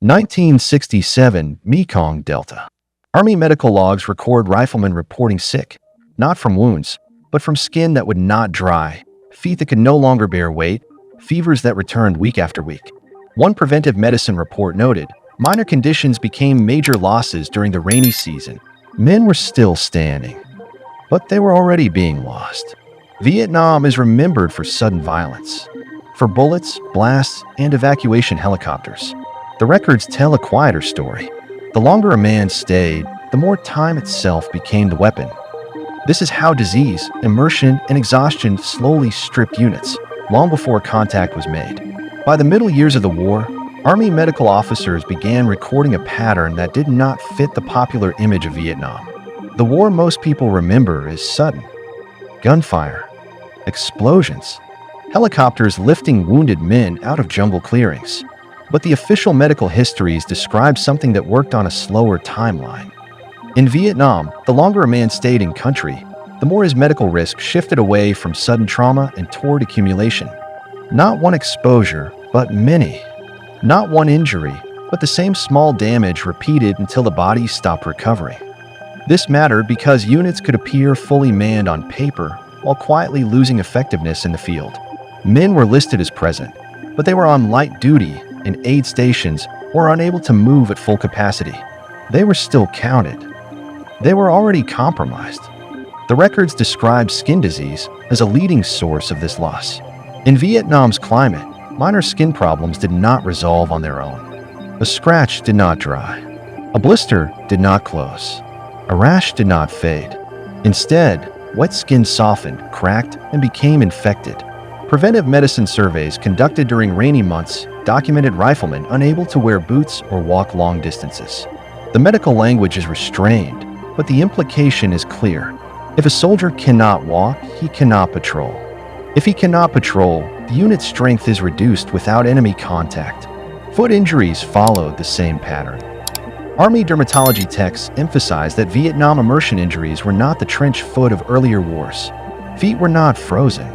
1967 Mekong Delta. Army medical logs record riflemen reporting sick, not from wounds, but from skin that would not dry, feet that could no longer bear weight, fevers that returned week after week. One preventive medicine report noted, minor conditions became major losses during the rainy season. Men were still standing, but they were already being lost. Vietnam is remembered for sudden violence, for bullets, blasts, and evacuation helicopters. The records tell a quieter story. The longer a man stayed, the more time itself became the weapon. This is how disease, immersion, and exhaustion slowly stripped units, long before contact was made. By the middle years of the war, Army medical officers began recording a pattern that did not fit the popular image of Vietnam. The war most people remember is sudden. Gunfire, explosions, helicopters lifting wounded men out of jungle clearings. But the official medical histories describe something that worked on a slower timeline. In Vietnam, the longer a man stayed in country, the more his medical risk shifted away from sudden trauma and toward accumulation. Not one exposure, but many. Not one injury, but the same small damage repeated until the body stopped recovering. This mattered because units could appear fully manned on paper while quietly losing effectiveness in the field. Men were listed as present, but they were on light duty in aid stations or unable to move at full capacity. They were still counted. They were already compromised. The records describe skin disease as a leading source of this loss. In Vietnam's climate, minor skin problems did not resolve on their own. A scratch did not dry. A blister did not close. A rash did not fade. Instead, wet skin softened, cracked, and became infected. Preventive medicine surveys conducted during rainy months documented riflemen unable to wear boots or walk long distances. The medical language is restrained, but the implication is clear. If a soldier cannot walk, he cannot patrol. If he cannot patrol, the unit's strength is reduced without enemy contact. Foot injuries followed the same pattern. Army dermatology texts emphasize that Vietnam immersion injuries were not the trench foot of earlier wars. Feet were not frozen.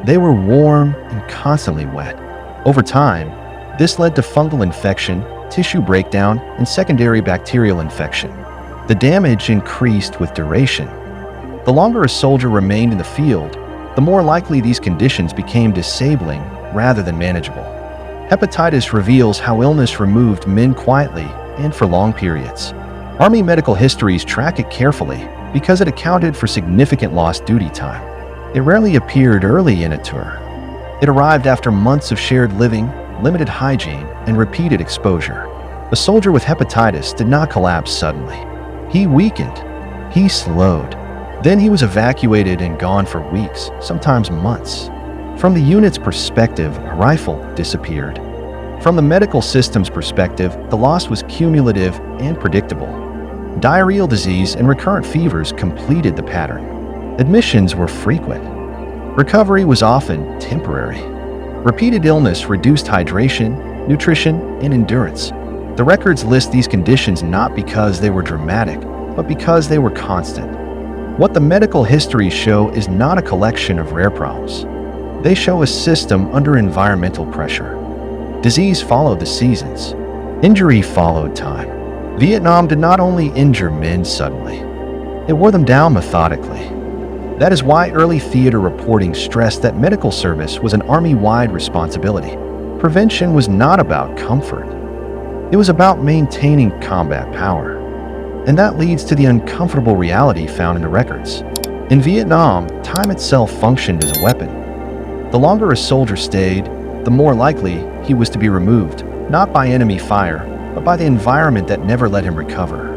They were warm and constantly wet. Over time, this led to fungal infection, tissue breakdown, and secondary bacterial infection. The damage increased with duration. The longer a soldier remained in the field, the more likely these conditions became disabling rather than manageable. Hepatitis reveals how illness removed men quietly and for long periods. Army medical histories track it carefully because it accounted for significant lost duty time. It rarely appeared early in a tour. It arrived after months of shared living, limited hygiene, and repeated exposure. A soldier with hepatitis did not collapse suddenly. He weakened. He slowed. Then he was evacuated and gone for weeks, sometimes months. From the unit's perspective, a rifle disappeared. From the medical system's perspective, the loss was cumulative and predictable. Diarrheal disease and recurrent fevers completed the pattern. Admissions were frequent. Recovery was often temporary. Repeated illness reduced hydration, nutrition, and endurance. The records list these conditions not because they were dramatic, but because they were constant. What the medical histories show is not a collection of rare problems. They show a system under environmental pressure. Disease followed the seasons. Injury followed time. Vietnam did not only injure men suddenly, it wore them down methodically. That is why early theater reporting stressed that medical service was an army-wide responsibility. Prevention was not about comfort. It was about maintaining combat power. And that leads to the uncomfortable reality found in the records. In Vietnam, time itself functioned as a weapon. The longer a soldier stayed, the more likely he was to be removed, not by enemy fire, but by the environment that never let him recover.